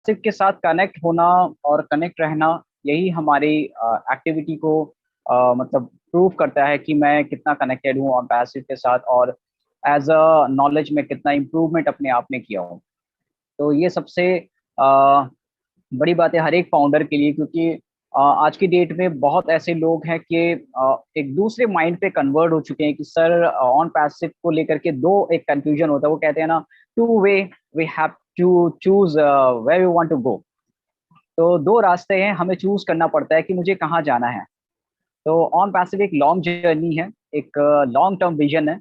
Passive के साथ connect होना और कनेक्ट रहना, यही हमारी एक्टिविटी को मतलब प्रूव करता है कि मैं कितना कनेक्टेड हूँ ऑन पैसिव के साथ, और एज अ नॉलेज में कितना इम्प्रूवमेंट अपने आप में किया हूँ। तो ये सबसे बड़ी बात है हर एक फाउंडर के लिए, क्योंकि आज की डेट में बहुत ऐसे लोग हैं कि एक दूसरे माइंड पे कन्वर्ट हो चुके हैं कि सर ऑन पैसिव को लेकर के दो एक कंफ्यूजन होता है। वो कहते हैं ना, two way, we have to choose where we want to go. तो दो रास्ते हैं, हमें चूज करना पड़ता है कि मुझे कहाँ जाना है। तो ऑन पैसिव एक लॉन्ग जर्नी है, एक लॉन्ग टर्म विजन है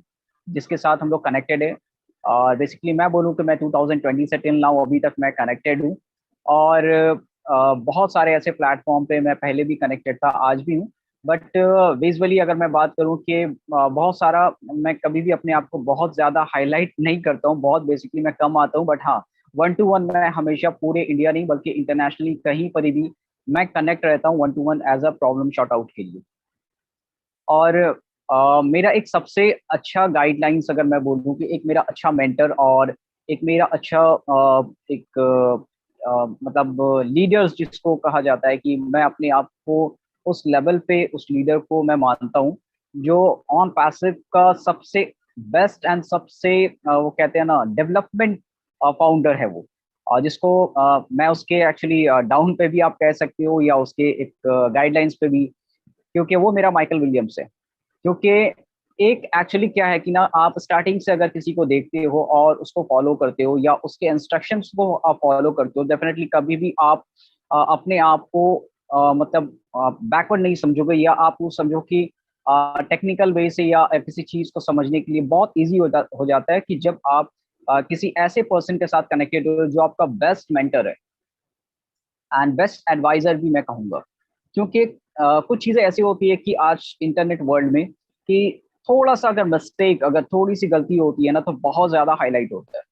जिसके साथ हम लोग कनेक्टेड है। और बेसिकली मैं बोलूँ कि मैं 2020 से टिल नाउ अभी तक मैं कनेक्टेड हूँ। और बहुत सारे ऐसे प्लेटफॉर्म पे मैं पहले भी कनेक्टेड था, आज भी हूँ। बट विजुअली अगर मैं बात करूँ कि बहुत सारा, मैं कभी भी अपने आप को बहुत ज़्यादा हाईलाइट नहीं करता हूँ, बहुत बेसिकली मैं कम आता हूँ। बट हाँ, वन टू वन मैं हमेशा पूरे इंडिया नहीं बल्कि इंटरनेशनली कहीं पर भी मैं कनेक्ट रहता हूँ one to one as a problem sort out के लिए। और मेरा एक सबसे अच्छा गाइडलाइंस अगर मैं बोलूँ कि एक मेरा अच्छा मेंटर और एक मेरा अच्छा एक मतलब लीडर्स जिसको कहा जाता है, कि मैं अपने आप को उस लेवल पे उस लीडर को मैं मानता हूँ जो ऑन पैसिव का सबसे बेस्ट एंड सबसे वो कहते हैं ना डेवलपमेंट फाउंडर है वो। और जिसको मैं उसके एक्चुअली डाउन पे भी आप कह सकते हो, या उसके एक गाइडलाइंस पे भी, क्योंकि वो मेरा माइकल विलियम्स है। क्योंकि एक एक्चुअली क्या है कि ना, आप स्टार्टिंग से अगर किसी को देखते हो और उसको फॉलो करते हो या उसके इंस्ट्रक्शंस को आप फॉलो करते हो, डेफिनेटली कभी भी आप अपने आप को मतलब बैकवर्ड नहीं समझोगे, या आप वो समझो कि टेक्निकल वे से या किसी चीज को समझने के लिए बहुत ईजी हो जाता है कि जब आप किसी ऐसे पर्सन के साथ कनेक्टेड हो जो आपका बेस्ट मेंटर है एंड बेस्ट एडवाइजर भी मैं कहूँगा। क्योंकि कुछ चीजें ऐसी होती है कि आज इंटरनेट वर्ल्ड में कि थोड़ा सा अगर मिस्टेक, अगर थोड़ी सी गलती होती है ना, तो बहुत ज्यादा हाईलाइट होता है।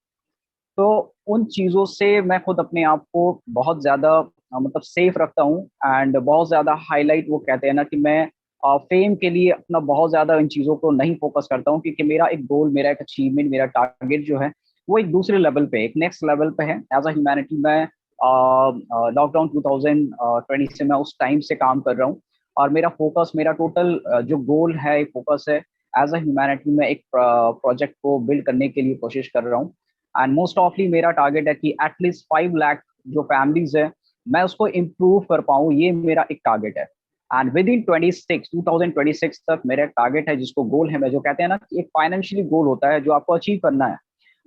तो उन चीजों से मैं खुद अपने आप को बहुत ज्यादा मतलब सेफ रखता हूँ, एंड बहुत ज्यादा हाईलाइट, वो कहते हैं ना कि मैं फेम के लिए अपना बहुत ज्यादा इन चीजों को नहीं फोकस करता हूँ, क्योंकि मेरा एक गोल, मेरा एक अचीवमेंट, मेरा टारगेट जो है वो एक दूसरे लेवल पे, एक नेक्स्ट लेवल पे है एज अ ह्यूमैनिटी। मैं लॉकडाउन 2020 से मैं उस टाइम से काम कर रहा हूँ, और मेरा फोकस, मेरा टोटल जो गोल है, फोकस है एज अ ह्यूमैनिटी में एक प्रोजेक्ट को बिल्ड करने के लिए कोशिश कर रहा हूँ। एंड मोस्ट ऑफली मेरा टारगेट है कि एटलीस्ट 5 लाख जो फैमिलीज है, मैं उसको इम्प्रूव कर पाऊँ, ये मेरा एक टारगेट है। एंड विद इन 2026 तक मेरा टारगेट है, जिसको गोल है, मैं जो कहते हैं ना कि एक फाइनेंशियली गोल होता है जो आपको अचीव करना है।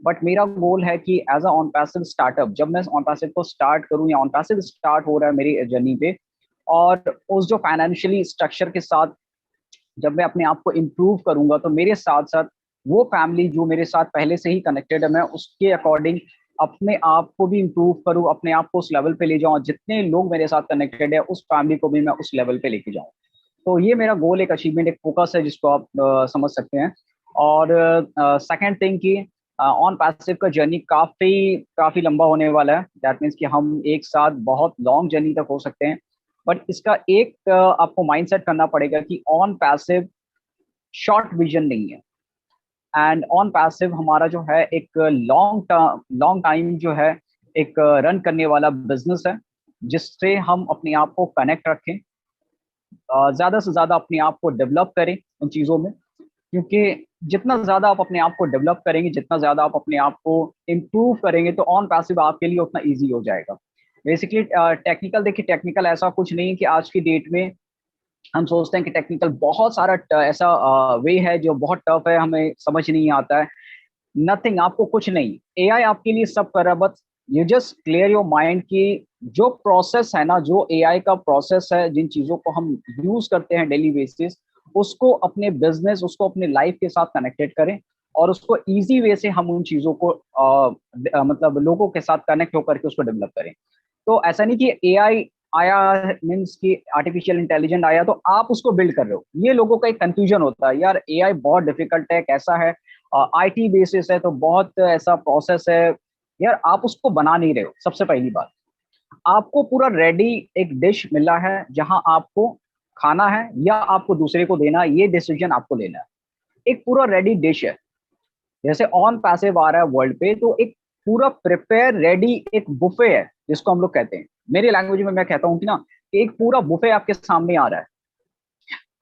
बट मेरा गोल है कि as a on passive startup, जब मैं ऑन पैसिव को स्टार्ट करूं, या ऑन पैसिव स्टार्ट हो रहा है मेरी जर्नी पे, और उस जो फाइनेंशियली स्ट्रक्चर के साथ जब मैं अपने आप को इम्प्रूव करूंगा, तो मेरे साथ साथ वो फैमिली जो मेरे साथ पहले से ही कनेक्टेड है, मैं उसके अकॉर्डिंग अपने आप को भी इम्प्रूव करूँ, अपने आप को उस लेवल पे ले जाऊँ, जितने लोग मेरे साथ कनेक्टेड है उस फैमिली को भी मैं उस लेवल पे लेके जाऊँ। तो ये मेरा गोल, एक अचीवमेंट, एक फोकस है जिसको आप समझ सकते हैं। और सेकंड थिंग की, ऑन पैसिव का जर्नी काफी काफी लंबा होने वाला है। दैट मीन्स कि हम एक साथ बहुत लॉन्ग जर्नी तक हो सकते हैं। बट इसका एक आपको माइंडसेट करना पड़ेगा कि ऑन पैसिव शॉर्ट विजन नहीं है। एंड ऑन पैसिव हमारा जो है एक लॉन्ग टाइम जो है एक रन करने वाला बिजनेस है, जिससे हम अपने आप को कनेक्ट रखें, ज्यादा से ज्यादा अपने आप को डेवलप करें उन चीजों में। क्योंकि जितना ज्यादा आप अपने आप को डेवलप करेंगे, जितना ज्यादा आप अपने आप को इम्प्रूव करेंगे, तो ऑन पैसिव आपके लिए उतना ईजी हो जाएगा। बेसिकली टेक्निकल, देखिए टेक्निकल ऐसा कुछ नहीं कि आज की डेट में हम सोचते हैं कि टेक्निकल बहुत सारा ऐसा वे है जो बहुत टफ है, हमें समझ नहीं आता है। नथिंग, आपको कुछ नहीं, एआई आपके लिए सब कर रहा है। बस you just clear your mind कि जो प्रोसेस है ना, जो एआई का प्रोसेस है, जिन चीजों को हम यूज करते हैं डेली बेसिस, उसको अपने बिजनेस, उसको अपने लाइफ के साथ कनेक्टेड करें, और उसको इजी वे से हम उन चीजों को मतलब लोगों के साथ कनेक्ट होकर के उसको डेवलप करें। तो ऐसा नहीं कि एआई आया मीन्स कि आर्टिफिशियल इंटेलिजेंट आया तो आप उसको बिल्ड कर रहे हो। ये लोगों का एक कंफ्यूजन होता है, यार एआई बहुत डिफिकल्ट है, कैसा है, आईटी बेसिस है तो बहुत ऐसा प्रोसेस है। यार आप उसको बना नहीं रहे हो। सबसे पहली बात, आपको पूरा रेडी एक डिश मिला है जहां आपको खाना है या आपको दूसरे को देना है, ये डिसीजन आपको लेना है। एक पूरा रेडी डिश है, जैसे ऑन पैसिव आ रहा है वर्ल्ड पे, तो एक पूरा प्रिपेयर रेडी एक बुफे है जिसको हम लोग कहते हैं, मेरे लैंग्वेज में मैं कहता हूँ कि ना, कि एक पूरा बुफे आपके सामने आ रहा है।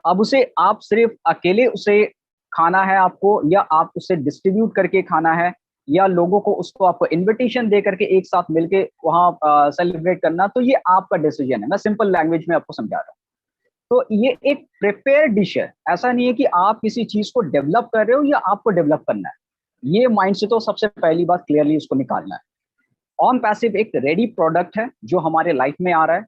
अब उसे आप सिर्फ अकेले उसे खाना है आपको, या आप उसे डिस्ट्रीब्यूट करके खाना है, या लोगों को उसको आपको इनविटेशन दे करके एक साथ मिलके वहां सेलिब्रेट करना, तो ये आपका डिसीजन है। मैं सिंपल लैंग्वेज में आपको समझा रहा हूँ। तो ये एक प्रिपेयर डिश है, ऐसा नहीं है कि आप किसी चीज को डेवलप कर रहे हो या आपको डेवलप करना है। ये माइंड से तो सबसे पहली बात क्लियरली उसको निकालना है। ऑन पैसिव एक रेडी प्रोडक्ट है जो हमारे लाइफ में आ रहा है,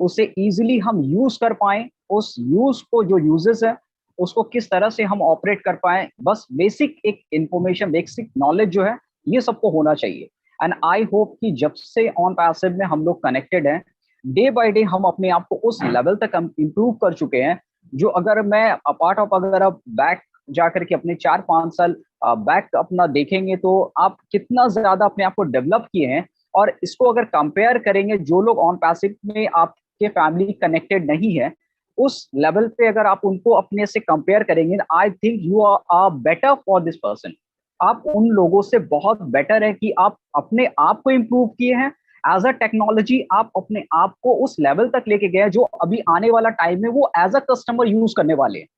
उसे इजीली हम यूज कर पाए, उस यूज को जो यूजेस है उसको किस तरह से हम ऑपरेट कर पाए, बस बेसिक एक इंफॉर्मेशन, बेसिक नॉलेज जो है ये सबको होना चाहिए। एंड आई होप कि जब से ऑन पैसिव में हम लोग कनेक्टेड हैं, डे बाय डे हम अपने आप को उस लेवल तक हम इम्प्रूव कर चुके हैं, जो अगर मैं अपार्ट ऑफ, अगर आप बैक जाकर के अपने 4-5 साल बैक अपना देखेंगे, तो आप कितना ज्यादा अपने आप को डेवलप किए हैं। और इसको अगर कंपेयर करेंगे, जो लोग ऑन पैसिव में आपके फैमिली कनेक्टेड नहीं है, उस लेवल पे अगर आप उनको अपने से कंपेयर करेंगे, I think you are better for this person. आप उन लोगों से बहुत बेटर है कि आप अपने आप को इम्प्रूव किए हैं। एज अ टेक्नोलॉजी आप अपने आप को उस लेवल तक लेके गए जो अभी आने वाला टाइम में वो एज अ कस्टमर यूज करने वाले हैं,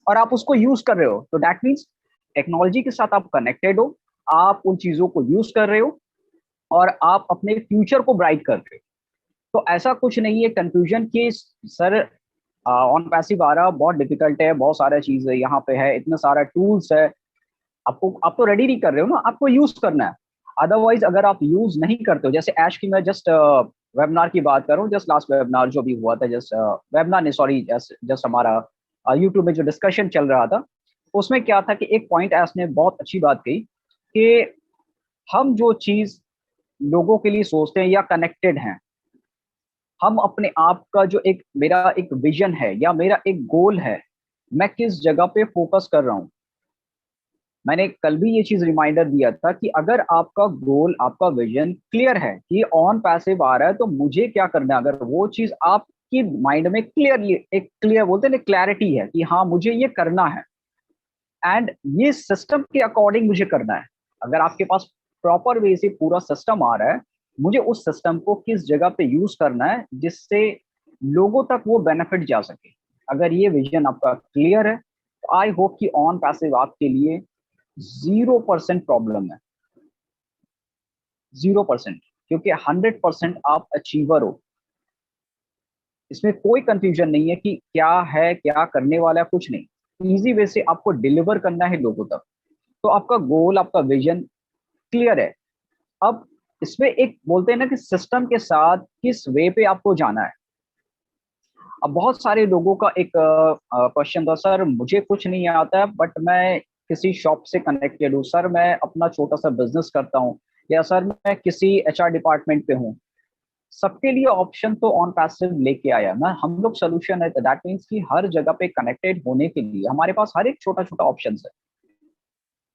और आप उसको यूज कर रहे हो, तो दैट मीन्स टेक्नोलॉजी के साथ आप कनेक्टेड हो, आप उन चीजों को यूज कर रहे हो, और आप अपने फ्यूचर को ब्राइट कर रहे हो। तो ऐसा कुछ नहीं है कंफ्यूजन कि सर ऑन पैसिव आ रहा बहुत डिफिकल्ट है, बहुत सारा चीज है यहाँ पे है, इतना सारा टूल्स है, आपको, आप तो रेडी नहीं कर रहे हो ना, आपको यूज करना है। अदरवाइज अगर आप यूज नहीं करते हो, जैसे ऐश की मैं जस्ट वेबिनार की बात करूं, जस्ट लास्ट वेबिनार जो भी हुआ था, जस्ट वेबिनार नहीं, सॉरी, जस्ट हमारा यूट्यूब में जो डिस्कशन चल रहा था, उसमें क्या था कि एक पॉइंट ऐश ने बहुत अच्छी बात कही कि हम जो चीज लोगों के लिए सोचते हैं या कनेक्टेड हैं, हम अपने आप का जो एक, मेरा एक विजन है या मेरा एक गोल है, मैं किस जगह पे फोकस कर रहा हूँ। मैंने कल भी ये चीज रिमाइंडर दिया था कि अगर आपका गोल, आपका विजन क्लियर है कि ऑन पैसिव आ रहा है तो मुझे क्या करना है, अगर वो चीज आपकी माइंड में क्लियरली, एक क्लियर बोलते हैं क्लैरिटी है कि हाँ मुझे ये करना है, एंड ये सिस्टम के अकॉर्डिंग मुझे करना है। अगर आपके पास प्रॉपर वे से पूरा सिस्टम आ रहा है, मुझे उस सिस्टम को किस जगह पे यूज करना है जिससे लोगों तक वो बेनिफिट जा सके। अगर ये विजन आपका क्लियर है, तो आई होप कि ऑन पैसिव आपके लिए 0% प्रॉब्लम है, 0%, क्योंकि 100% आप अचीवर हो। इसमें कोई कंफ्यूजन नहीं है कि क्या है, क्या करने वाला है, कुछ नहीं। इजी वे से आपको डिलीवर करना है लोगों तक। तो आपका गोल, आपका विजन क्लियर है। अब इसमें एक बोलते हैं ना कि सिस्टम के साथ किस वे पे आपको जाना है। अब बहुत सारे लोगों का एक क्वेश्चन था, सर मुझे कुछ नहीं आता है बट मैं किसी शॉप से कनेक्टेड हूँ, सर मैं अपना छोटा सा बिजनेस करता हूँ, या सर मैं किसी एचआर डिपार्टमेंट पे हूँ। सबके लिए ऑप्शन तो ऑन पैसिव लेके आया ना हम लोग, सोल्यूशन है। तो दैट मीन्स कि हर जगह पे कनेक्टेड होने के लिए हमारे पास हर एक छोटा छोटा ऑप्शन है।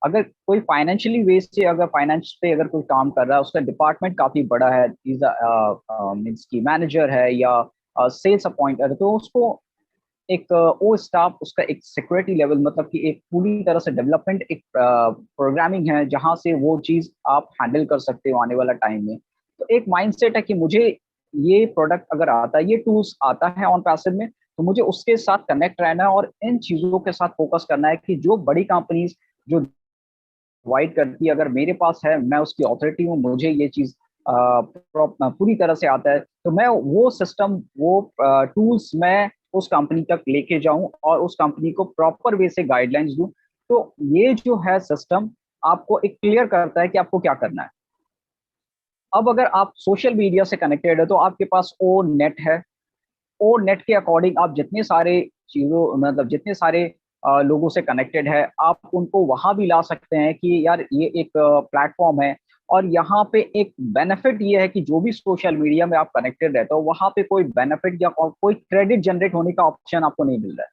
अगर कोई फाइनेंशियली वे से, अगर फाइनेंस पे अगर कोई काम कर रहा है, उसका डिपार्टमेंट काफी बड़ा है, इज मीन्स की मैनेजर है या सेल्स अपॉइंटर, तो उसको एक वो स्टाफ, उसका एक सिक्योरिटी लेवल, मतलब कि एक पूरी तरह से डेवलपमेंट, एक प्रोग्रामिंग है जहां से वो चीज आप हैंडल कर सकते हो आने वाला टाइम में। तो एक माइंडसेट है कि मुझे ये प्रोडक्ट अगर आता है, ये टूल्स आता है ऑन पैसिव में, तो मुझे उसके साथ कनेक्ट रहना है और इन चीजों के साथ फोकस करना है कि जो बड़ी कंपनीज जो प्रोवाइड करती है, अगर मेरे पास है, मैं उसकी अथॉरिटी हूँ, मुझे ये चीज पूरी तरह से आता है, तो मैं वो सिस्टम, वो टूल्स मैं उस कंपनी तक लेके जाऊं और उस कंपनी को प्रॉपर वे से गाइडलाइंस दूं। तो ये जो है सिस्टम आपको एक क्लियर करता है कि आपको क्या करना है। अब अगर आप सोशल मीडिया से कनेक्टेड है, तो आपके पास ओ नेट है। ओ नेट के अकॉर्डिंग आप जितने सारे चीजों, मतलब जितने सारे लोगों से कनेक्टेड है, आप उनको वहां भी ला सकते हैं कि यार ये एक प्लेटफॉर्म है, और यहाँ पे एक बेनिफिट ये है कि जो भी सोशल मीडिया में आप कनेक्टेड रहते हो, वहां पे कोई बेनिफिट या कोई क्रेडिट जनरेट होने का ऑप्शन आपको नहीं मिल रहा है।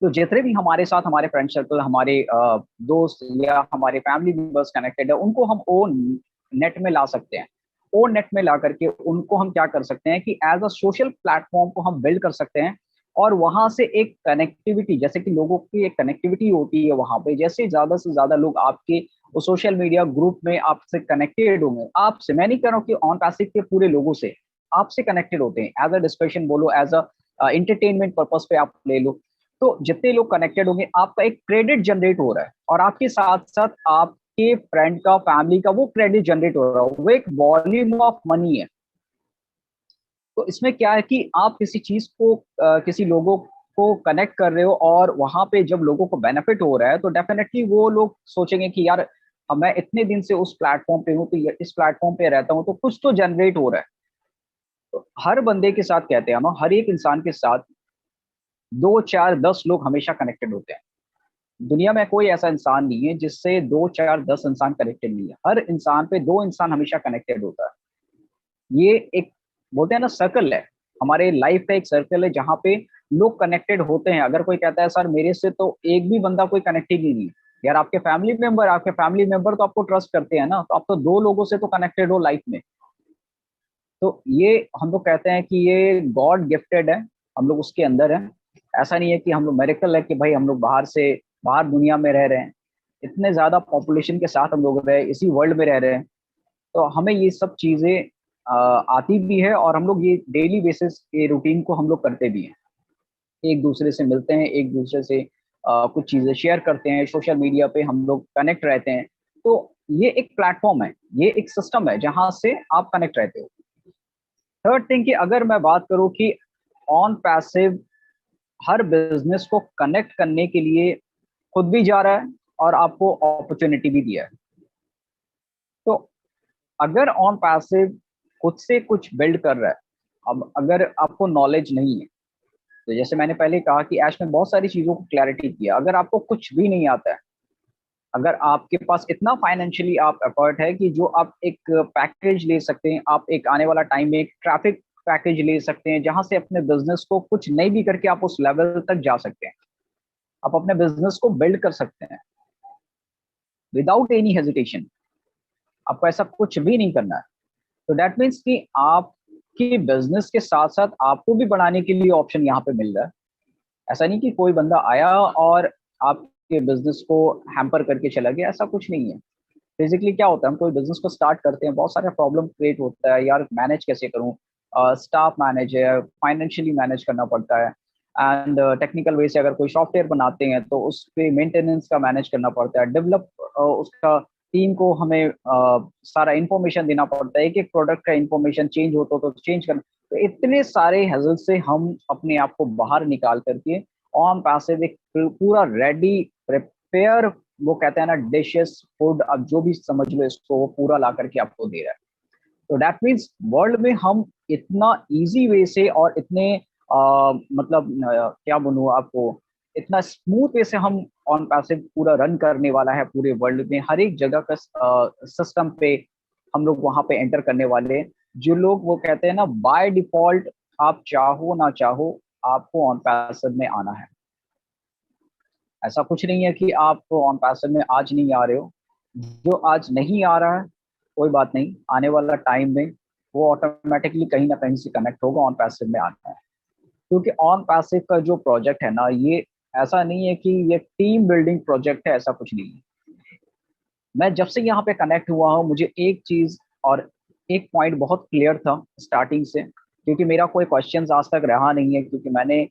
तो जितने भी हमारे साथ हमारे फ्रेंड सर्कल, हमारे दोस्त या हमारे फैमिली मेंबर्स कनेक्टेड है, उनको हम ओ नेट में ला सकते हैं। ओ नेट में ला करके उनको हम क्या कर सकते हैं कि एज अ सोशल प्लेटफॉर्म को हम बिल्ड कर सकते हैं, और वहां से एक कनेक्टिविटी, जैसे कि लोगों की एक कनेक्टिविटी होती है वहां पे, जैसे ज्यादा से ज्यादा लोग आपके वो सोशल मीडिया ग्रुप में आपसे कनेक्टेड होंगे, आपसे, मैं नहीं कह रहा हूँ कि ऑन पैसिव के पूरे लोगों से, आपसे कनेक्टेड होते हैं एज अ डिस्कशन बोलो, एज अ एंटरटेनमेंट पर्पस पे आप ले लो। तो जितने लोग कनेक्टेड होंगे आपका एक क्रेडिट जनरेट हो रहा है, और आपके साथ साथ आपके फ्रेंड का, फैमिली का वो क्रेडिट जनरेट हो रहा है, वो एक वॉल्यूम ऑफ मनी है। तो इसमें क्या है कि आप किसी चीज को किसी लोगों को कनेक्ट कर रहे हो, और वहां पे जब लोगों को बेनिफिट हो रहा है तो डेफिनेटली वो लोग सोचेंगे कि यार अब मैं इतने दिन से उस प्लेटफॉर्म पे हूँ, तो इस प्लेटफॉर्म पे रहता हूँ, तो कुछ तो जनरेट हो रहा है। तो हर बंदे के साथ कहते हैं हम, हर एक इंसान के साथ 2 4 10 लोग हमेशा कनेक्टेड होते हैं। दुनिया में कोई ऐसा इंसान नहीं है जिससे 2 4 10 इंसान कनेक्टेड नहीं है, हर इंसान पे 2 इंसान हमेशा कनेक्टेड होता है। ये एक, बोलते हैं ना, सर्कल है, हमारे लाइफ का एक सर्कल है जहाँ पे लोग कनेक्टेड होते हैं। अगर कोई कहता है सर मेरे से तो एक भी बंदा कोई कनेक्टेड ही नहीं है, यार आपके फैमिली मेंबर तो आपको ट्रस्ट करते हैं ना, तो आप तो 2 लोगों से तो कनेक्टेड हो लाइफ में। तो ये हम लोग कहते हैं कि ये गॉड गिफ्टेड है, हम लोग उसके अंदर है। ऐसा नहीं है कि हम लोग मेरेकल है कि भाई हम लोग बाहर दुनिया में रह रहे हैं, इतने ज्यादा पॉपुलेशन के साथ हम लोग रहे, इसी वर्ल्ड में रह रहे हैं। तो हमें ये सब चीजें आती भी है, और हम लोग ये डेली बेसिस के रूटीन को हम लोग करते भी हैं। एक दूसरे से मिलते हैं, एक दूसरे से कुछ चीजें शेयर करते हैं, सोशल मीडिया पे हम लोग कनेक्ट रहते हैं। तो ये एक प्लेटफॉर्म है, ये एक सिस्टम है जहां से आप कनेक्ट रहते हो। थर्ड थिंग कि अगर मैं बात करूं कि ऑन पैसिव हर बिजनेस को कनेक्ट करने के लिए खुद भी जा रहा है और आपको अपॉर्चुनिटी भी दिया है। तो अगर ऑन पैसिव खुद से कुछ बिल्ड कर रहा है, अब अगर आपको नॉलेज नहीं है, तो जैसे मैंने पहले कहा कि ऐश में बहुत सारी चीजों को क्लैरिटी किया, अगर आपको कुछ भी नहीं आता है, अगर आपके पास इतना फाइनेंशियली आप एफर्ट है कि जो आप एक पैकेज ले सकते हैं, आप एक आने वाला टाइम में एक ट्रैफिक पैकेज ले सकते हैं जहां से अपने बिजनेस को कुछ नहीं भी करके आप उस लेवल तक जा सकते हैं, आप अपने बिजनेस को बिल्ड कर सकते हैं विदाउट एनी हेजिटेशन। आपको ऐसा कुछ भी नहीं करना है। तो दैट मीन्स कि आपके बिजनेस के साथ साथ आपको भी बढ़ाने के लिए ऑप्शन यहाँ पे मिल रहा है। ऐसा नहीं कि कोई बंदा आया और आपके बिजनेस को हैम्पर करके चला गया, ऐसा कुछ नहीं है। बेसिकली क्या होता है, हम कोई बिजनेस को स्टार्ट करते हैं, बहुत सारे प्रॉब्लम क्रिएट होता है, यार मैनेज कैसे करूं, स्टाफ मैनेज है, फाइनेंशियली मैनेज करना पड़ता है, एंड टेक्निकल वे से अगर कोई सॉफ्टवेयर बनाते हैं तो उस पे मेंटेनेंस का मैनेज करना पड़ता है, डेवलप उसका टीम को हमें सारा इंफॉर्मेशन देना पड़ता है, एक एक प्रोडक्ट का इंफॉर्मेशन चेंज होता तो चेंज करना। तो इतने सारे हेजल से हम अपने आप को बाहर निकाल करके ऑन पैसिव एक पूरा रेडी प्रिपेयर, वो कहते हैं ना, डिशेस फूड, अब जो भी समझ लो इसको, वो पूरा ला करके आपको दे रहा है। तो दैट मीन्स वर्ल्ड में हम इतना इजी वे से और इतने मतलब क्या बोलूँ आपको, इतना स्मूथ वे से हम ऑन पैसिव पूरा रन करने वाला है पूरे वर्ल्ड में, हर एक जगह का सिस्टम पे हम लोग वहां पे एंटर करने वाले हैं। जो लोग वो कहते हैं ना, बाय डिफॉल्ट आप चाहो ना चाहो आपको ऑन पैसिव में आना है। ऐसा कुछ नहीं है कि आप ऑन पैसिव में आज नहीं आ रहे हो, जो आज नहीं आ रहा है कोई बात नहीं, आने वाला टाइम में वो ऑटोमेटिकली कहीं ना कहीं से कनेक्ट होगा, ऑन पैसिव में आता है। क्योंकि ऑन पैसिव का जो प्रोजेक्ट है ना, ये ऐसा नहीं है कि ये टीम बिल्डिंग प्रोजेक्ट है, ऐसा कुछ नहीं है। मैं जब से यहाँ पे कनेक्ट हुआ हूँ, मुझे एक चीज और एक पॉइंट बहुत क्लियर था स्टार्टिंग से, क्योंकि मेरा कोई क्वेश्चन आज तक रहा नहीं है, क्योंकि मैंने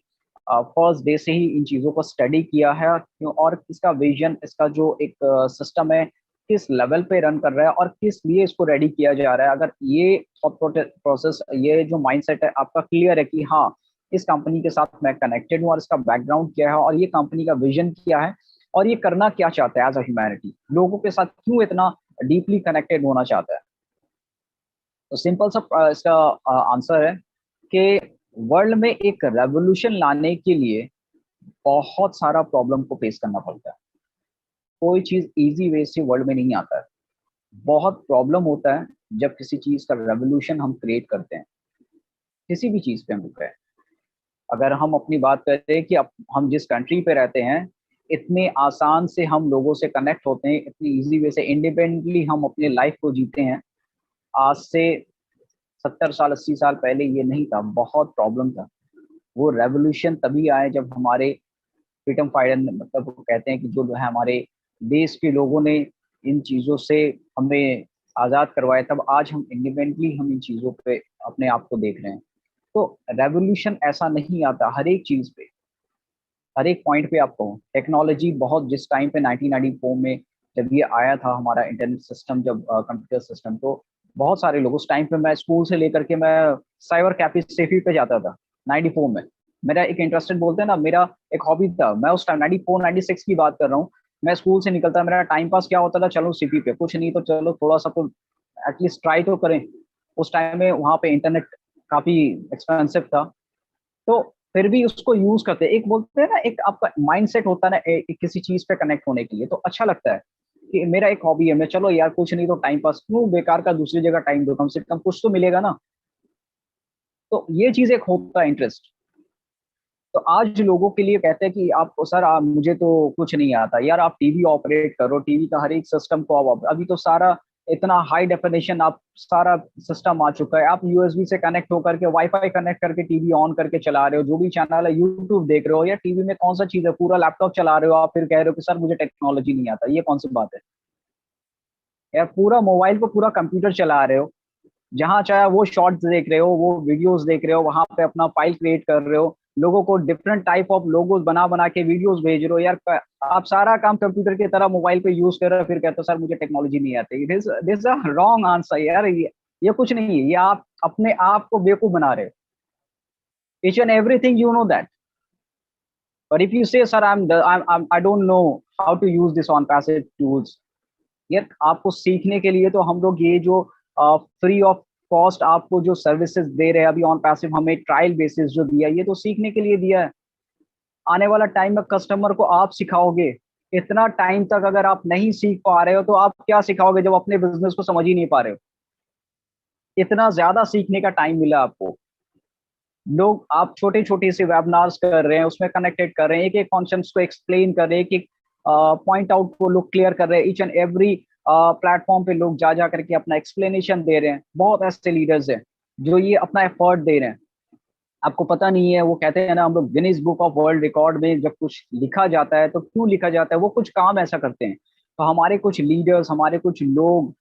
फर्स्ट डे से ही इन चीज़ों को स्टडी किया है, और इसका विजन, इसका जो एक सिस्टम है, किस लेवल पे रन कर रहा है और किस लिए इसको रेडी किया जा रहा है। अगर ये प्रोसेस, ये जो माइंडसेट है आपका क्लियर है कि हाँ इस कंपनी के साथ मैं कनेक्टेड हूँ और इसका बैकग्राउंड क्या है और ये कंपनी का विजन क्या है और ये करना क्या चाहता है एज अ ह्यूमैनिटी, लोगों के साथ क्यों इतना डीपली कनेक्टेड होना चाहता है, तो सिंपल सा इसका आंसर है कि वर्ल्ड में एक रेवोल्यूशन लाने के लिए बहुत सारा प्रॉब्लम को फेस करना पड़ता है। कोई चीज इजी वे से वर्ल्ड में नहीं आता है, बहुत प्रॉब्लम होता है जब किसी चीज का रेवोल्यूशन हम क्रिएट करते हैं, किसी भी चीज पे हम रुके हैं। अगर हम अपनी बात करें कि अब हम जिस कंट्री पे रहते हैं, इतने आसान से हम लोगों से कनेक्ट होते हैं, इतनी इजी वे से इंडिपेंडेंटली हम अपने लाइफ को जीते हैं। आज से 70 साल 80 साल पहले ये नहीं था, बहुत प्रॉब्लम था। वो रेवोल्यूशन तभी आए जब हमारे फ्रीडम फाइटर, मतलब वो कहते हैं कि जो है हमारे देश के लोगों ने इन चीज़ों से हमें आज़ाद करवाए, तब आज हम इंडिपेंडेंटली हम इन चीज़ों पे अपने आप को देख रहे हैं। तो रेवोल्यूशन ऐसा नहीं आता हर एक चीज़ पे, हर एक पॉइंट पे। आपको टेक्नोलॉजी बहुत, जिस टाइम पे 1994 में जब ये आया था हमारा इंटरनेट सिस्टम, जब कंप्यूटर सिस्टम, तो बहुत सारे लोग उस टाइम पे, मैं स्कूल से लेकर के मैं साइबर कैफे सेफी पे जाता था 94 में। मेरा एक इंटरेस्टेड बोलते हैं ना, मेरा एक हॉबी था। मैं उस टाइम 94 96 की बात कर रहा हूँ। मैं स्कूल से निकलता, मेरा टाइम पास क्या होता था, चलो सीपी पे, कुछ नहीं तो चलो थोड़ा सा तो एटलीस्ट ट्राई तो करें। उस टाइम में वहाँ पे इंटरनेट काफी एक्सपेंसिव था, तो फिर भी उसको यूज करते हैं। एक बोलते हैं ना, एक आपका माइंडसेट होता है ना, किसी चीज पे कनेक्ट होने के लिए, तो अच्छा लगता है कि मेरा एक हॉबी है, मैं चलो यार कुछ नहीं तो टाइम पास क्यों बेकार का दूसरी जगह टाइम दो, कम से कम कुछ तो मिलेगा ना। तो ये चीज एक होता है इंटरेस्ट। तो आज लोगों के लिए कहते हैं कि आप सर, मुझे तो कुछ नहीं आता यार, आप टीवी ऑपरेट करो, टीवी का हर एक सिस्टम को आप अभी तो सारा इतना हाई डेफिनेशन, आप सारा सिस्टम आ चुका है। आप यूएसबी से कनेक्ट होकर के, वाईफाई कनेक्ट करके टीवी ऑन करके चला रहे हो, जो भी चैनल है यूट्यूब देख रहे हो, या टीवी में कौन सा चीज है, पूरा लैपटॉप चला रहे हो, आप फिर कह रहे हो कि सर मुझे टेक्नोलॉजी नहीं आता। ये कौन सी बात है यार, पूरा मोबाइल को पूरा कंप्यूटर चला रहे हो, जहां चाहे वो शॉर्ट्स देख रहे हो, वो वीडियोस देख रहे हो, वहां पे अपना फाइल क्रिएट कर रहे हो, लोगों को डिफरेंट टाइप ऑफ लोगोस बना बना के वीडियोस भेज रहे हो यार। आप सारा काम कंप्यूटर की तरह मोबाइल पे यूज कर रहे हो, फिर कहते हो सर मुझे टेक्नोलॉजी नहीं आती। दिस अ रॉन्ग आंसर यार, ये कुछ नहीं है, ये आप अपने आप को बेवकूफ बना रहे हो। Each and everything you know that, but if you say sir I don't know how to use this on passive tools, यार आपको सीखने के लिए तो हम लोग ये जो फ्री ऑफ कॉस्ट आपको जो सर्विसेज दे रहे हैं अभी ऑन पैसिव, हमें ट्रायल बेसिस जो दिया, ये तो सीखने के लिए दिया है। आने वाला टाइम में कस्टमर को आप सिखाओगे, इतना टाइम तक अगर आप नहीं सीख पा रहे हो तो आप क्या सिखाओगे जब अपने बिजनेस को समझ ही नहीं पा रहे हो। इतना ज्यादा सीखने का टाइम मिला आपको। लोग, आप छोटे छोटे से वेबिनार्स कर रहे हैं, उसमें कनेक्टेड कर रहे हैं, एक एक कॉन्सेप्ट को एक्सप्लेन कर रहे हैं, एक एक पॉइंट आउट को लोग क्लियर कर रहे हैं, ईच एंड एवरी प्लेटफॉर्म पे लोग जा जा करके अपना एक्सप्लेनेशन दे रहे हैं। बहुत ऐसे लीडर्स हैं जो ये अपना एफर्ट दे रहे हैं। आपको पता नहीं है, वो कहते हैं ना, हम लोग Guinness book of world record में जब कुछ लिखा जाता है तो क्यों लिखा जाता है, वो कुछ काम ऐसा करते हैं। तो हमारे कुछ लीडर्स, हमारे कुछ लोग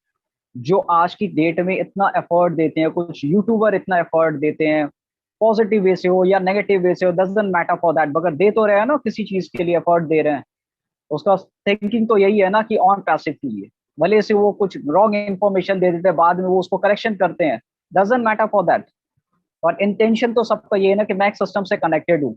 जो आज की डेट में इतना एफर्ट देते हैं, कुछ यूट्यूबर इतना एफर्ट देते हैं, पॉजिटिव वे से हो या नेगेटिव वे से हो, डजंट मैटर फॉर दैट, मगर दे तो रहे हैं ना, किसी चीज के लिए एफर्ट दे रहे हैं। उसका थिंकिंग तो यही है ना कि ऑन पैसिव के लिए, भले से वो कुछ रॉन्ग इन्फॉर्मेशन दे देते हैं, बाद में वो उसको करेक्शन करते हैं, डजंट मैटर फॉर दैट। और इंटेंशन तो सबका ये है ना कि मैं एक सिस्टम से कनेक्टेड हूँ,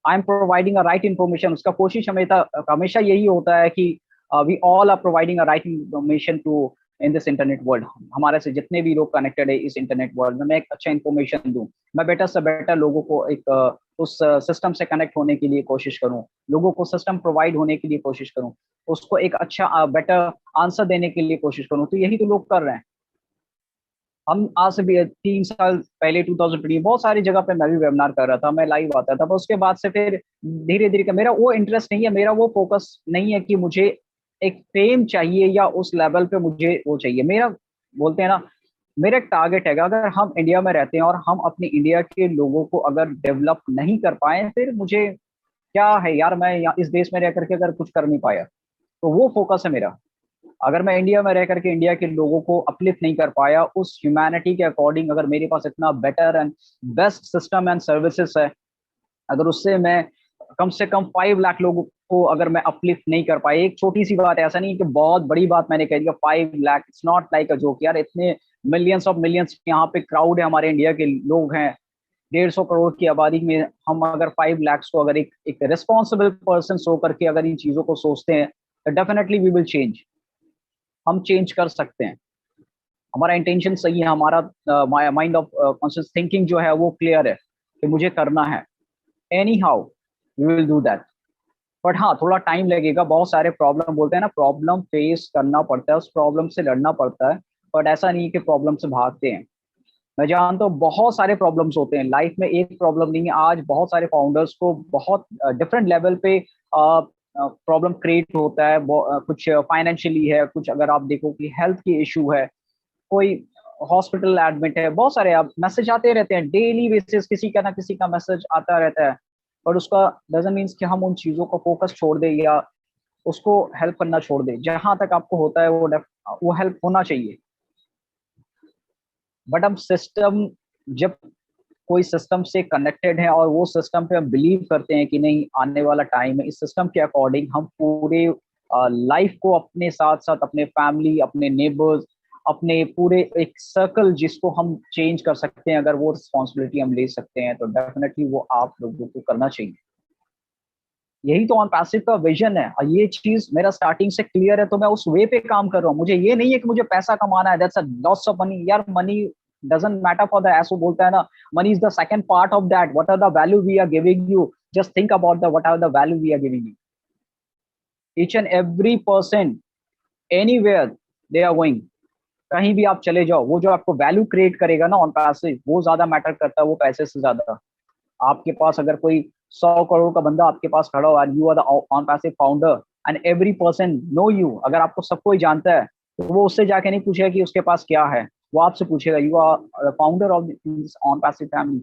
I am providing a right information. उसका कोशिश हमेशा हमेशा यही होता है कि we all are providing a right information to in this internet world. हमारे से जितने भी लोग कनेक्टेड है इस इंटरनेट वर्ल्ड में, मैं एक अच्छा इन्फॉर्मेशन दूं, मैं बेटर से बेटर लोगों को एक उस सिस्टम से कनेक्ट होने के लिए कोशिश करूं, लोगों को सिस्टम प्रोवाइड होने के लिए कोशिश करूं, उसको एक अच्छा बेटर आंसर देने के लिए कोशिश करूं। तो यही तो लोग कर रहे हैं। हम आज से भी 3 साल पहले 2020 बहुत सारी जगह पे मैं भी वेबिनार कर रहा था, मैं लाइव आता था, पर उसके बाद से फिर धीरे धीरे मेरा वो इंटरेस्ट नहीं है, मेरा वो फोकस नहीं है कि मुझे एक फेम चाहिए या उस लेवल पे मुझे वो चाहिए। मेरा, बोलते हैं ना, मेरा एक टारगेट है कि अगर हम इंडिया में रहते हैं और हम अपनी इंडिया के लोगों को अगर डेवलप नहीं कर पाए, फिर मुझे क्या है यार, मैं यहाँ इस देश में रह करके अगर कुछ कर नहीं पाया, तो वो फोकस है मेरा। अगर मैं इंडिया में रह करके इंडिया के लोगों को अपलिफ्ट नहीं कर पाया उस ह्यूमैनिटी के अकॉर्डिंग, अगर मेरे पास इतना better and best system and services है, अगर उससे मैं कम से कम 5 लाख लोगों को अगर मैं अपलिफ्ट नहीं कर पाया, एक छोटी सी बात है, ऐसा नहीं कि बहुत बड़ी बात मैंने कह दिया, 5 lakh, it's not like a joke यार। इतने मिलियंस ऑफ मिलियंस यहाँ पे क्राउड है, हमारे इंडिया के लोग हैं, 150 करोड़ की आबादी में हम अगर 5 लाख को अगर एक रिस्पॉन्सिबल पर्सन हो करके अगर इन चीजों को सोचते हैं, तो डेफिनेटली वी विल चेंज। हम चेंज कर सकते हैं। हमारा इंटेंशन सही है, हमारा माइंड ऑफ कॉन्शियस थिंकिंग जो है वो क्लियर है कि मुझे करना है, any how we will do that. But हाँ, थोड़ा टाइम लगेगा, बहुत सारे प्रॉब्लम, बोलते हैं ना, प्रॉब्लम फेस करना पड़ता है, उस प्रॉब्लम से लड़ना पड़ता है। बट ऐसा नहीं कि प्रॉब्लम से भागते हैं। मैं जानता हूँ बहुत सारे प्रॉब्लम्स होते हैं लाइफ में, एक प्रॉब्लम नहीं है। आज बहुत सारे फाउंडर्स को बहुत डिफरेंट लेवल पे प्रॉब्लम क्रिएट होता है, कुछ फाइनेंशियली है, कुछ अगर आप देखो कि हेल्थ की इशू है, कोई हॉस्पिटल एडमिट है, बहुत सारे आप मैसेज आते रहते हैं डेली बेसिस, किसी का ना किसी का मैसेज आता रहता है। और उसका डजंट मीन्स कि हम उन चीजों को फोकस छोड़ दें या उसको हेल्प करना छोड़ दे। जहां तक आपको होता है वो हेल्प होना चाहिए। बट हम सिस्टम, जब कोई सिस्टम से कनेक्टेड है और वो सिस्टम पे हम बिलीव करते हैं कि नहीं आने वाला टाइम है, इस सिस्टम के अकॉर्डिंग हम पूरे लाइफ को अपने साथ साथ अपने फैमिली, अपने नेबर्स, अपने पूरे एक सर्कल जिसको हम चेंज कर सकते हैं, अगर वो रिस्पॉन्सिबिलिटी हम ले सकते हैं तो डेफिनेटली वो आप लोगों को करना चाहिए। यही तो ऑन पैसिव का विजन है, और ये चीज मेरा स्टार्टिंग से क्लियर है, तो मैं उस वे पे काम कर रहा हूँ। मुझे ये नहीं है कि मुझे पैसा कमाना है, that's a loss of money. यार money doesn't matter for the, ऐसो बोलता है ना, money is the second part of that. What are the value we are giving you, just think about the what are the value we are giving you. Each and every person, anywhere they are going, कहीं भी आप चले जाओ, वो जो आपको value create करेगा ना ऑन पैसिव, वो ज्यादा मैटर करता है वो पैसे से ज्यादा। आपके पास अगर कोई 100 करोड़ का बंदा आपके पास खड़ा हो, and you are the on passive founder, and every person know you, अगर आपको सब कोई जानता है, तो वो उससे जाके नहीं पूछेगा कि उसके पास क्या है, वो आपसे पूछेगा you are founder of this on passive family.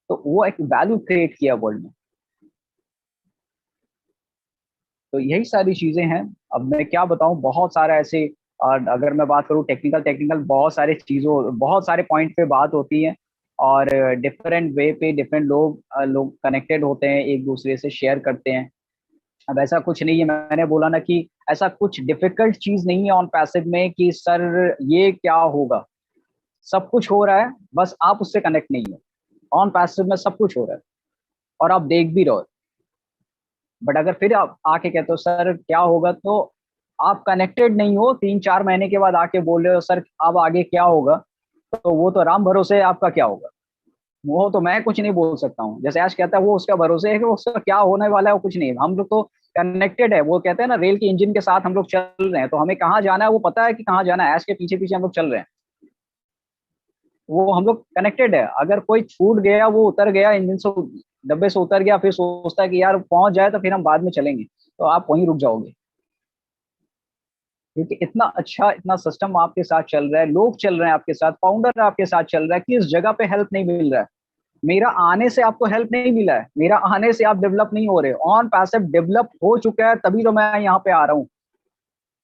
तो वो एक वैल्यू क्रिएट किया वर्ल्ड में। तो यही सारी चीजें हैं। अब मैं क्या बताऊं, बहुत सारा ऐसे, और अगर मैं बात करूं टेक्निकल टेक्निकल बहुत सारे चीजों, बहुत सारे पॉइंट पे बात होती है, और डिफरेंट वे पे डिफरेंट लोग कनेक्टेड होते हैं, एक दूसरे से शेयर करते हैं। अब ऐसा कुछ नहीं है, मैंने बोला ना कि ऐसा कुछ डिफिकल्ट चीज नहीं है ऑन पैसिव में कि सर ये क्या होगा। सब कुछ हो रहा है, बस आप उससे कनेक्ट नहीं है। ऑन पैसिव में सब कुछ हो रहा है और आप देख भी रहो। बट अगर फिर आप आके कहते हो सर क्या होगा, तो आप कनेक्टेड नहीं हो। 3-4 महीने के बाद आके बोल रहे हो सर अब आगे क्या होगा, तो वो तो राम भरोसे है आपका क्या होगा। वो तो मैं कुछ नहीं बोल सकता हूँ। जैसे आज कहता है वो उसका भरोसे है कि वो उसका क्या होने वाला है वो कुछ नहीं है। हम लोग तो कनेक्टेड है, वो कहते हैं ना रेल के इंजन के साथ हम लोग चल रहे हैं, तो हमें कहाँ जाना है वो पता है कि कहाँ जाना है, ऐश के पीछे पीछे हम लोग चल रहे हैं। वो हम लोग कनेक्टेड है। अगर कोई छूट गया, वो उतर गया इंजन से, डब्बे से उतर गया, फिर सोचता है कि यार पहुंच जाए तो फिर हम बाद में चलेंगे, तो आप वहीं रुक जाओगे। क्योंकि इतना अच्छा, इतना सिस्टम आपके साथ चल रहा है, लोग चल रहे हैं आपके साथ, फाउंडर आपके साथ चल रहा है कि इस जगह पे हेल्प नहीं मिल रहा है। मेरा आने से आपको हेल्प नहीं मिला है, मेरा आने से आप डेवलप नहीं हो रहे। ऑन पैसिव डेवलप हो चुका है, तभी तो मैं यहाँ पे आ रहा हूँ,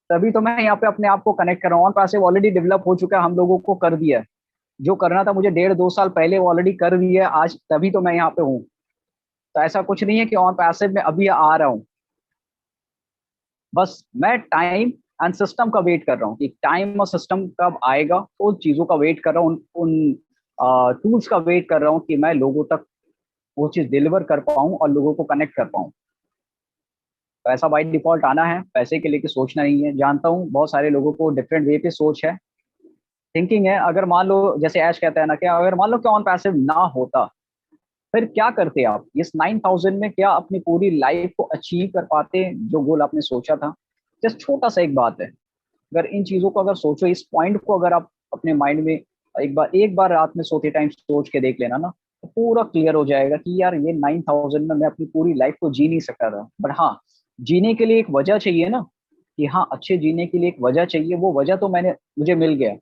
तभी तो मैं यहाँ पे अपने आप को कनेक्ट कर रहा हूँ। ऑन पैसिव ऑलरेडी डेवलप हो चुका है, हम लोगों को कर दिया है। जो करना था मुझे 1.5-2 साल पहले, वो ऑलरेडी कर दिया है आज, तभी तो मैं यहाँ पे हूँ। तो ऐसा कुछ नहीं है कि ऑन पैसिव में अभी आ रहा हूँ, बस मैं टाइम एंड सिस्टम का वेट कर रहा हूँ कि टाइम और सिस्टम कब आएगा। तो उन चीजों का वेट कर रहा हूँ, उन टूल्स का वेट कर रहा हूँ कि मैं लोगों तक वो चीज डिलीवर कर पाऊँ और लोगों को कनेक्ट कर पाऊँ। पैसा बाई डिफॉल्ट आना है, पैसे के लेके सोचना नहीं है। जानता हूँ बहुत सारे लोगों को डिफरेंट वे पे सोच है, थिंकिंग है। अगर मान लो जैसे ऐश कहता है ना, क्या अगर मान लो कि ऑन पैसिव ना होता, फिर क्या करते आप इस 9,000 में? क्या अपनी पूरी लाइफ को अचीव कर पाते जो गोल आपने सोचा था? जस्ट छोटा सा एक बात है, अगर इन चीजों को अगर सोचो, इस पॉइंट को अगर आप अपने माइंड में एक बार रात में सोते टाइम सोच के देख लेना ना, तो पूरा क्लियर हो जाएगा कि यार ये 9,000 में मैं अपनी पूरी लाइफ को जी नहीं सकता था। बट हाँ, जीने के लिए एक वजह चाहिए ना, कि हाँ अच्छे जीने के लिए एक वजह चाहिए, वो वजह तो मुझे मिल गया।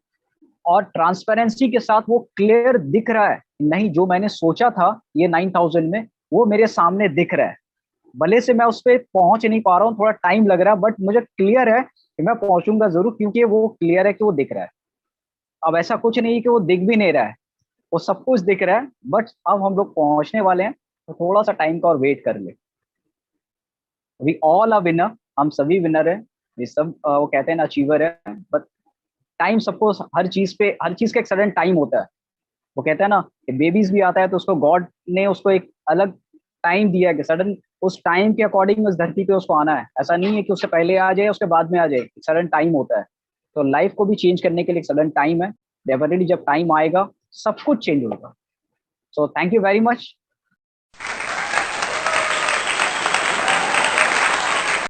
और ट्रांसपेरेंसी के साथ वो क्लियर दिख रहा है, नहीं जो मैंने सोचा था ये 9,000 में, वो मेरे सामने दिख रहा है। भले से मैं उस पर पहुंच नहीं पा रहा हूँ, थोड़ा टाइम लग रहा है, बट मुझे क्लियर है कि मैं पहुंचूंगा जरूर, क्योंकि वो क्लियर है कि वो दिख रहा है। अब ऐसा कुछ नहीं कि वो दिख भी नहीं रहा है, वो सब कुछ दिख रहा है, बट अब हम लोग पहुंचने वाले हैं, तो थोड़ा सा टाइम का और वेट कर ले। वी ऑल आर विनर, हम सभी विनर है। ये सब वो कहते हैं ना अचीवर है, बट टाइम सबको, हर चीज पे, हर चीज का एक सडन टाइम होता है। वो कहता है ना कि बेबीज भी आता है तो उसको गॉड ने उसको एक अलग टाइम दिया है कि सडन उस टाइम के अकॉर्डिंग उस धरती पे उसको आना है। ऐसा नहीं है कि उससे पहले आ जाए उसके बाद में आ जाए, एक सडन टाइम होता है। तो लाइफ को भी चेंज करने के लिए एक सडन टाइम है। डेफिनेटली जब टाइम आएगा सब कुछ चेंज होगा। So thank you very much.